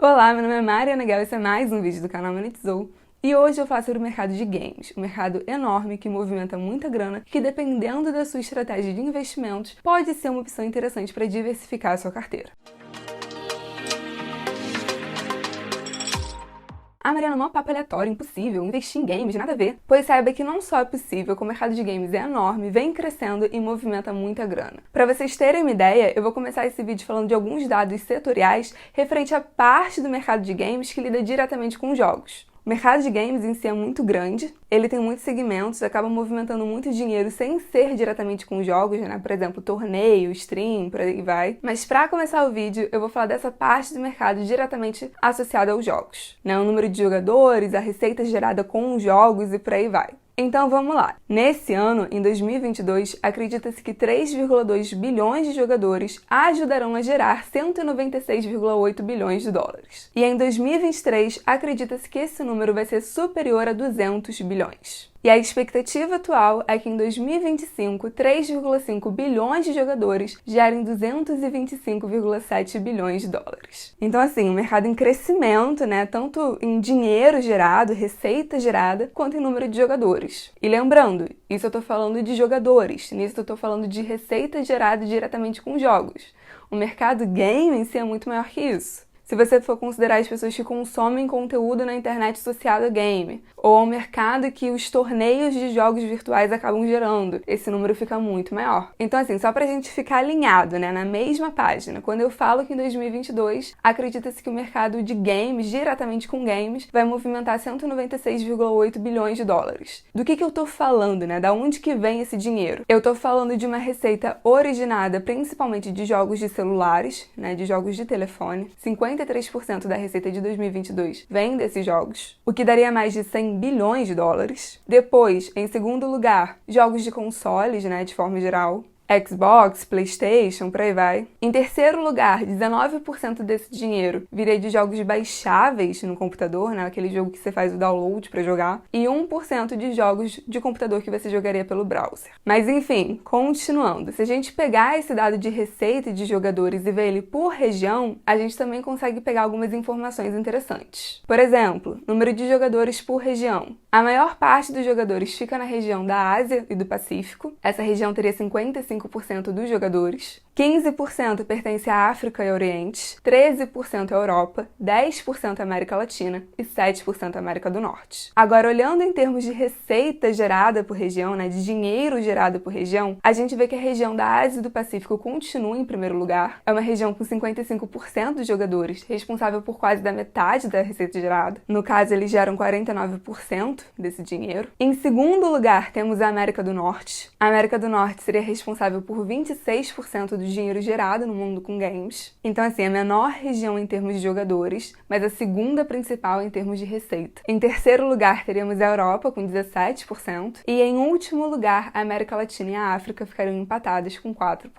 Olá, meu nome é Mariana Guel e esse é mais um vídeo do canal Monetizou. E hoje eu vou falar sobre o mercado de games, um mercado enorme que movimenta muita grana, que dependendo da sua estratégia de investimentos, pode ser uma opção interessante para diversificar a sua carteira. Ah, Mariana, não é papo aleatório, impossível, investir em games, nada a ver. Pois saiba que não só é possível, como o mercado de games é enorme, vem crescendo e movimenta muita grana. Para vocês terem uma ideia, eu vou começar esse vídeo falando de alguns dados setoriais referente à parte do mercado de games que lida diretamente com jogos. O mercado de games em si é muito grande, ele tem muitos segmentos, acaba movimentando muito dinheiro sem ser diretamente com jogos, né? Por exemplo, torneio, stream, por aí vai. Mas para começar o vídeo, eu vou falar dessa parte do mercado diretamente associada aos jogos, né? O número de jogadores, a receita gerada com os jogos e por aí vai. Então vamos lá. Nesse ano, em 2022, acredita-se que 3,2 bilhões de jogadores ajudarão a gerar 196,8 bilhões de dólares. E em 2023, acredita-se que esse número vai ser superior a 200 bilhões. E a expectativa atual é que em 2025, 3,5 bilhões de jogadores gerem 225,7 bilhões de dólares. Então, assim, um mercado em crescimento, né? Tanto em dinheiro gerado, receita gerada, quanto em número de jogadores. E lembrando, isso eu tô falando de jogadores, nisso eu tô falando de receita gerada diretamente com jogos. O mercado game em si é muito maior que isso. Se você for considerar as pessoas que consomem conteúdo na internet associado a game, ou ao mercado que os torneios de jogos virtuais acabam gerando, esse número fica muito maior. Então, assim, só pra gente ficar alinhado, né, na mesma página, quando eu falo que em 2022, acredita-se que o mercado de games, diretamente com games, vai movimentar 196,8 bilhões de dólares. Do que eu tô falando, né? Da onde que vem esse dinheiro? Eu tô falando de uma receita originada principalmente de jogos de celulares, né, de jogos de telefone, 53% da receita de 2022 vem desses jogos, o que daria mais de 100 bilhões de dólares. Depois, em segundo lugar, jogos de consoles, né, de forma geral. Xbox, PlayStation, por aí vai. Em terceiro lugar, 19% desse dinheiro viria de jogos baixáveis no computador, né? Aquele jogo que você faz o download para jogar. E 1% de jogos de computador que você jogaria pelo browser. Mas enfim, continuando. Se a gente pegar esse dado de receita de jogadores e ver ele por região, a gente também consegue pegar algumas informações interessantes. Por exemplo, número de jogadores por região. A maior parte dos jogadores fica na região da Ásia e do Pacífico. Essa região teria 55% dos jogadores, 15% pertence à África e Oriente, 13% à Europa, 10% à América Latina e 7% à América do Norte. Agora, olhando em termos de receita gerada por região, né, de dinheiro gerado por região, a gente vê que a região da Ásia e do Pacífico continua em primeiro lugar. É uma região com 55% dos jogadores, responsável por quase da metade da receita gerada. No caso, eles geram 49% desse dinheiro. Em segundo lugar, temos a América do Norte. A América do Norte seria responsável por 26% do dinheiro gerado no mundo com games. Então, assim, a menor região em termos de jogadores, mas a segunda principal em termos de receita. Em terceiro lugar, teríamos a Europa, com 17%. E em último lugar, a América Latina e a África ficariam empatadas com 4%.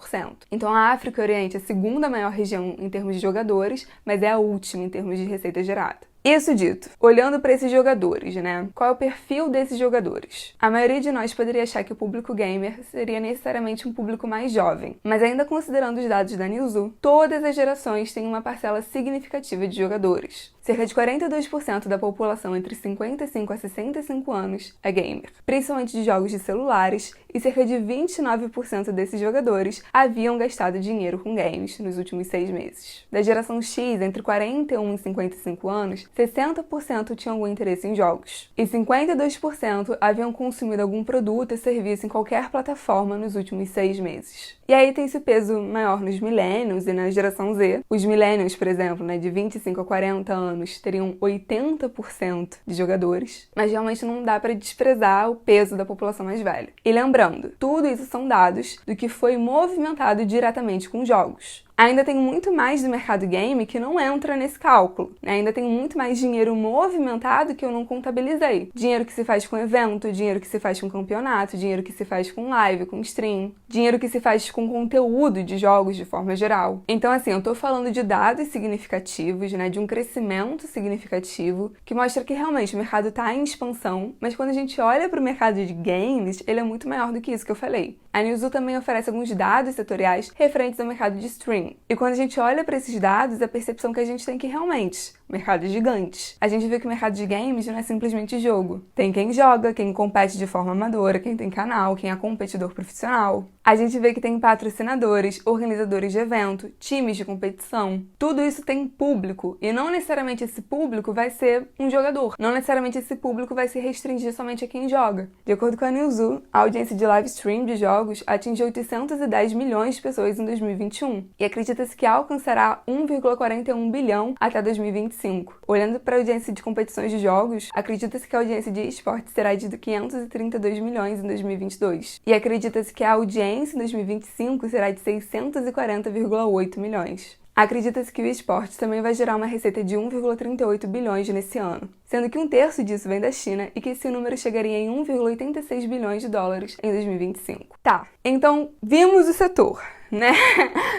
Então, a África e o Oriente é a segunda maior região em termos de jogadores, mas é a última em termos de receita gerada. Isso dito, olhando para esses jogadores, né? Qual é o perfil desses jogadores? A maioria de nós poderia achar que o público gamer seria necessariamente um público mais jovem, mas ainda considerando os dados da Newzoo, todas as gerações têm uma parcela significativa de jogadores. Cerca de 42% da população entre 55 a 65 anos é gamer, principalmente de jogos de celulares, e cerca de 29% desses jogadores haviam gastado dinheiro com games nos últimos 6 meses. Da geração X, entre 41 e 55 anos, 60% tinham algum interesse em jogos, e 52% haviam consumido algum produto e serviço em qualquer plataforma nos últimos 6 meses. E aí tem esse peso maior nos millennials e na geração Z. Os millennials, por exemplo, né, de 25 a 40 anos, teriam 80% de jogadores, mas realmente não dá para desprezar o peso da população mais velha. E lembrando, tudo isso são dados do que foi movimentado diretamente com jogos. Ainda tem muito mais do mercado game que não entra nesse cálculo. Ainda tem muito mais dinheiro movimentado que eu não contabilizei. Dinheiro que se faz com evento, dinheiro que se faz com campeonato, dinheiro que se faz com live, com stream, dinheiro que se faz com conteúdo de jogos de forma geral. Então, assim, eu tô falando de dados significativos, né, de um crescimento significativo, que mostra que realmente o mercado tá em expansão, mas quando a gente olha para o mercado de games, ele é muito maior do que isso que eu falei. A Newzoo também oferece alguns dados setoriais referentes ao mercado de streaming. E quando a gente olha para esses dados, a percepção que a gente tem que realmente o mercado é gigante. A gente vê que o mercado de games não é simplesmente jogo. Tem quem joga, quem compete de forma amadora, quem tem canal, quem é competidor profissional. A gente vê que tem patrocinadores, organizadores de evento, times de competição. Tudo isso tem público e não necessariamente esse público vai ser um jogador. Não necessariamente esse público vai se restringir somente a quem joga. De acordo com a Newzoo, a audiência de live stream de jogos atingiu 810 milhões de pessoas em 2021 e acredita-se que alcançará 1,41 bilhão até 2025. Olhando para a audiência de competições de jogos, acredita-se que a audiência de esportes será de 532 milhões em 2022. E acredita-se que a audiência em 2025 será de 640,8 milhões. Acredita-se que o esporte também vai gerar uma receita de 1,38 bilhões nesse ano, sendo que um terço disso vem da China e que esse número chegaria em 1,86 bilhões de dólares em 2025. Tá, então vimos o setor, né?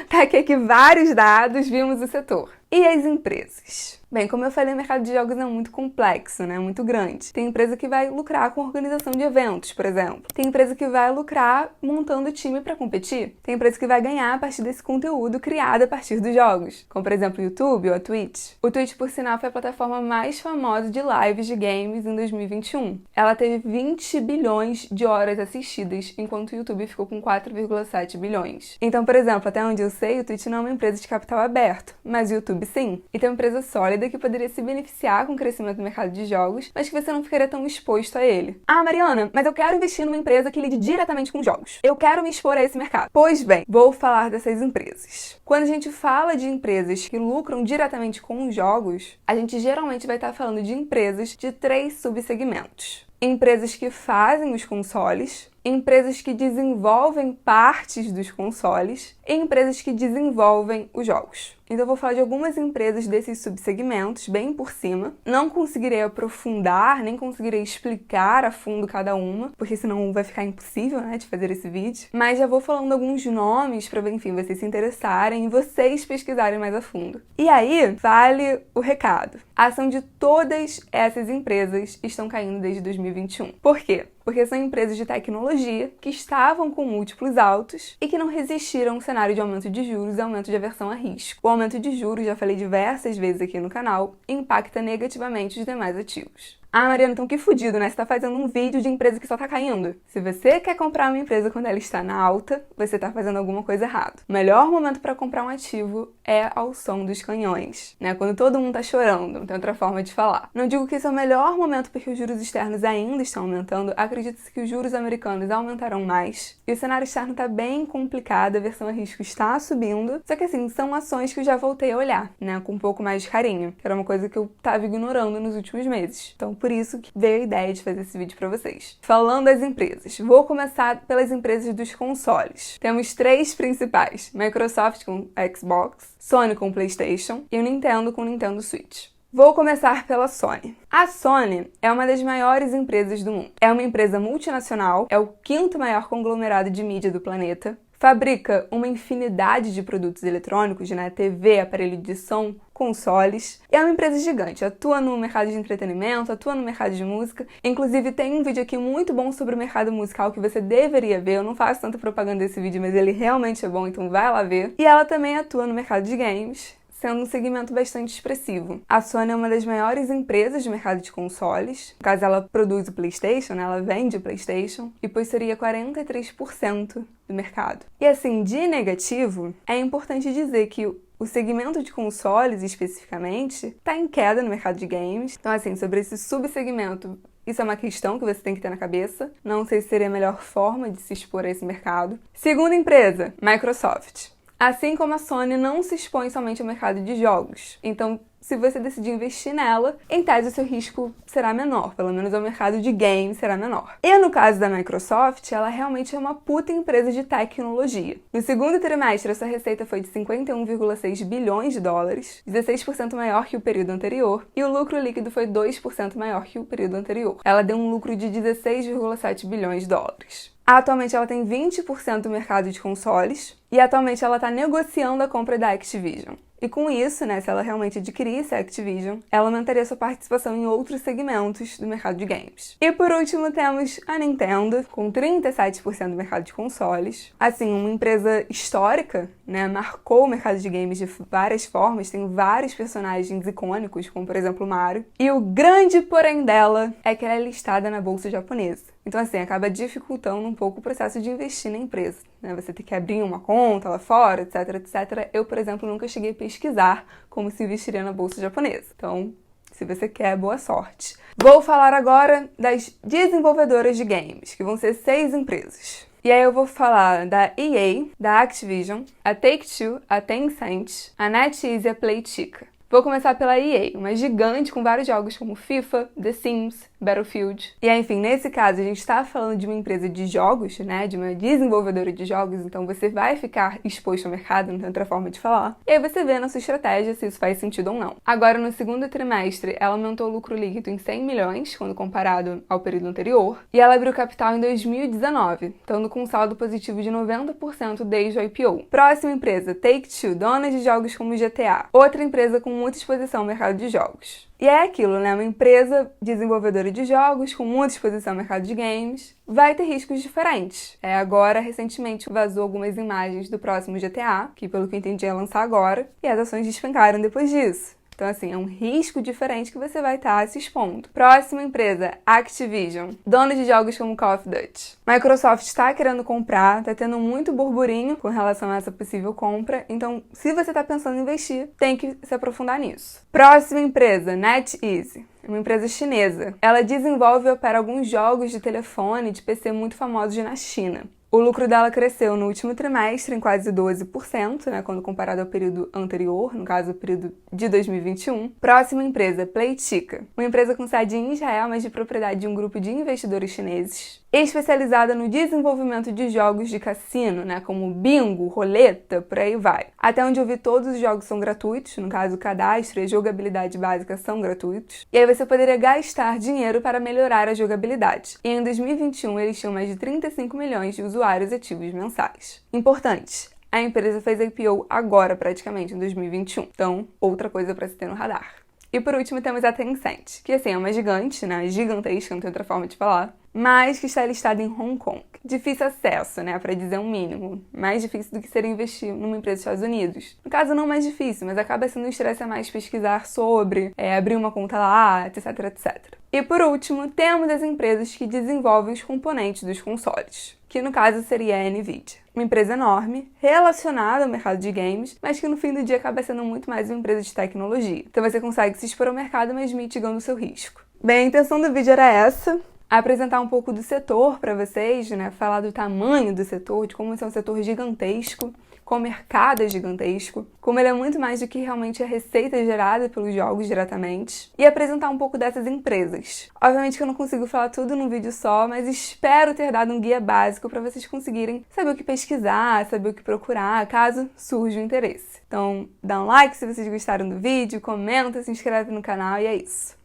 Tá aqui vários dados, vimos o setor. E as empresas? Bem, como eu falei, o mercado de jogos é muito complexo, né? Muito grande. Tem empresa que vai lucrar com organização de eventos, por exemplo. Tem empresa que vai lucrar montando time para competir. Tem empresa que vai ganhar a partir desse conteúdo criado a partir dos jogos, como por exemplo o YouTube ou a Twitch. O Twitch, por sinal, foi a plataforma mais famosa de lives de games em 2021. Ela teve 20 bilhões de horas assistidas, enquanto o YouTube ficou com 4,7 bilhões. Então, por exemplo, até onde eu sei, o Twitch não é uma empresa de capital aberto, mas o YouTube sim. E tem uma empresa sólida que poderia se beneficiar com o crescimento do mercado de jogos, mas que você não ficaria tão exposto a ele. Ah, Mariana, mas eu quero investir numa empresa que lide diretamente com jogos. Eu quero me expor a esse mercado. Pois bem, vou falar dessas empresas. Quando a gente fala de empresas que lucram diretamente com os jogos, a gente geralmente vai estar falando de empresas de 3 subsegmentos. Empresas que fazem os consoles, empresas que desenvolvem partes dos consoles e empresas que desenvolvem os jogos. Então eu vou falar de algumas empresas desses subsegmentos, bem por cima. Não conseguirei aprofundar, nem conseguirei explicar a fundo cada uma, porque senão vai ficar impossível, né, de fazer esse vídeo. Mas já vou falando alguns nomes para, enfim, vocês se interessarem e vocês pesquisarem mais a fundo. E aí, vale o recado. A ação de todas essas empresas estão caindo desde 2021. Por quê? Porque são empresas de tecnologia que estavam com múltiplos altos e que não resistiram ao cenário de aumento de juros e aumento de aversão a risco. O aumento de juros, já falei diversas vezes aqui no canal, impacta negativamente os demais ativos. Ah, Mariana, então que fudido, né? Você tá fazendo um vídeo de empresa que só tá caindo. Se você quer comprar uma empresa quando ela está na alta, você tá fazendo alguma coisa errada. O melhor momento para comprar um ativo é ao som dos canhões, né? Quando todo mundo tá chorando, não tem outra forma de falar. Não digo que esse é o melhor momento porque os juros externos ainda estão aumentando, acredita-se que os juros americanos aumentarão mais. E o cenário externo tá bem complicado, a aversão a risco está subindo. Só que assim, são ações que eu já voltei a olhar, né? Com um pouco mais de carinho. Que era uma coisa que eu tava ignorando nos últimos meses. Então, por isso que veio a ideia de fazer esse vídeo para vocês. Falando das empresas, vou começar pelas empresas dos consoles. Temos 3 principais: Microsoft com Xbox, Sony com PlayStation e o Nintendo com Nintendo Switch. Vou começar pela Sony. A Sony é uma das maiores empresas do mundo. É uma empresa multinacional, é o 5º maior conglomerado de mídia do planeta, fabrica uma infinidade de produtos eletrônicos, né? TV, aparelho de som, consoles. E é uma empresa gigante, atua no mercado de entretenimento, atua no mercado de música. Inclusive tem um vídeo aqui muito bom sobre o mercado musical que você deveria ver. Eu não faço tanta propaganda desse vídeo, mas ele realmente é bom, então vai lá ver. E ela também atua no mercado de games, sendo um segmento bastante expressivo. A Sony é uma das maiores empresas de mercado de consoles. No caso, ela produz o PlayStation, né? Ela vende o PlayStation e possuiria 43% do mercado. E assim, de negativo, é importante dizer que o segmento de consoles, especificamente, está em queda no mercado de games. Então, assim, sobre esse subsegmento, isso é uma questão que você tem que ter na cabeça. Não sei se seria a melhor forma de se expor a esse mercado. Segunda empresa, Microsoft. Assim como a Sony não se expõe somente ao mercado de jogos. Então, se você decidir investir nela, em tese o seu risco será menor, pelo menos o mercado de games será menor. E no caso da Microsoft, ela realmente é uma puta empresa de tecnologia. No segundo trimestre, essa receita foi de 51,6 bilhões de dólares, 16% maior que o período anterior, e o lucro líquido foi 2% maior que o período anterior. Ela deu um lucro de 16,7 bilhões de dólares. Atualmente ela tem 20% do mercado de consoles e atualmente ela está negociando a compra da Activision. E com isso, né, se ela realmente adquirisse a Activision, ela aumentaria sua participação em outros segmentos do mercado de games. E por último temos a Nintendo, com 37% do mercado de consoles. Assim, uma empresa histórica, né, marcou o mercado de games de várias formas, tem vários personagens icônicos, como por exemplo o Mario. E o grande porém dela é que ela é listada na bolsa japonesa. Então assim, acaba dificultando um pouco o processo de investir na empresa, né? Você tem que abrir uma conta lá fora, etc, etc. Eu, por exemplo, nunca cheguei a pesquisar como se investiria na bolsa japonesa. Então, se você quer, boa sorte. Vou falar agora das desenvolvedoras de games, que vão ser 6 empresas. E aí eu vou falar da EA, da Activision, a Take-Two, a Tencent, a NetEase e a Playtika. Vou começar pela EA, uma gigante com vários jogos como FIFA, The Sims, Battlefield. E aí, enfim, nesse caso a gente está falando de uma empresa de jogos, né, de uma desenvolvedora de jogos, então você vai ficar exposto ao mercado, não tem outra forma de falar. E aí você vê na sua estratégia se isso faz sentido ou não. Agora, no segundo trimestre, ela aumentou o lucro líquido em 100 milhões, quando comparado ao período anterior, e ela abriu capital em 2019, estando com um saldo positivo de 90% desde o IPO. Próxima empresa, Take-Two, dona de jogos como GTA. Outra empresa com muita exposição ao mercado de jogos. E é aquilo, né? Uma empresa desenvolvedora de jogos com muita exposição ao mercado de games vai ter riscos diferentes. Agora, recentemente, vazou algumas imagens do próximo GTA, que pelo que eu entendi ia lançar agora, e as ações despencaram depois disso. Então, assim, é um risco diferente que você vai estar se expondo. Próxima empresa, Activision, dona de jogos como Call of Duty. Microsoft está querendo comprar, está tendo muito burburinho com relação a essa possível compra, então, se você está pensando em investir, tem que se aprofundar nisso. Próxima empresa, NetEase. Uma empresa chinesa. Ela desenvolve e opera alguns jogos de telefone e de PC muito famosos na China. O lucro dela cresceu no último trimestre em quase 12%, né, quando comparado ao período anterior, no caso, o período de 2021. Próxima empresa, Playtika, uma empresa com sede em Israel, mas de propriedade de um grupo de investidores chineses, especializada no desenvolvimento de jogos de cassino, né, como bingo, roleta, por aí vai. Até onde eu vi, todos os jogos são gratuitos, no caso, o cadastro e a jogabilidade básica são gratuitos. E aí você poderia gastar dinheiro para melhorar a jogabilidade. E em 2021, eles tinham mais de 35 milhões de usuários ativos mensais. Importante, a empresa fez IPO agora, praticamente, em 2021. Então, outra coisa para se ter no radar. E por último temos a Tencent, que assim é uma gigante, né? Gigantesca, não tem outra forma de falar, mas que está listada em Hong Kong. Difícil acesso, né? Para dizer um mínimo. Mais difícil do que ser investir numa empresa dos Estados Unidos. No caso, não mais difícil, mas acaba sendo um estresse a mais pesquisar sobre, abrir uma conta lá, etc, etc. E por último, temos as empresas que desenvolvem os componentes dos consoles, que no caso seria a NVIDIA. Uma empresa enorme, relacionada ao mercado de games, mas que no fim do dia acaba sendo muito mais uma empresa de tecnologia. Então você consegue se expor ao mercado, mas mitigando o seu risco. Bem, a intenção do vídeo era essa. Apresentar um pouco do setor para vocês, né? Falar do tamanho do setor, de como esse é um setor gigantesco, como o mercado é gigantesco, como ele é muito mais do que realmente a receita gerada pelos jogos diretamente, e apresentar um pouco dessas empresas. Obviamente que eu não consigo falar tudo num vídeo só, mas espero ter dado um guia básico para vocês conseguirem saber o que pesquisar, saber o que procurar, caso surja o interesse. Então, dá um like se vocês gostaram do vídeo, comenta, se inscreve no canal e é isso.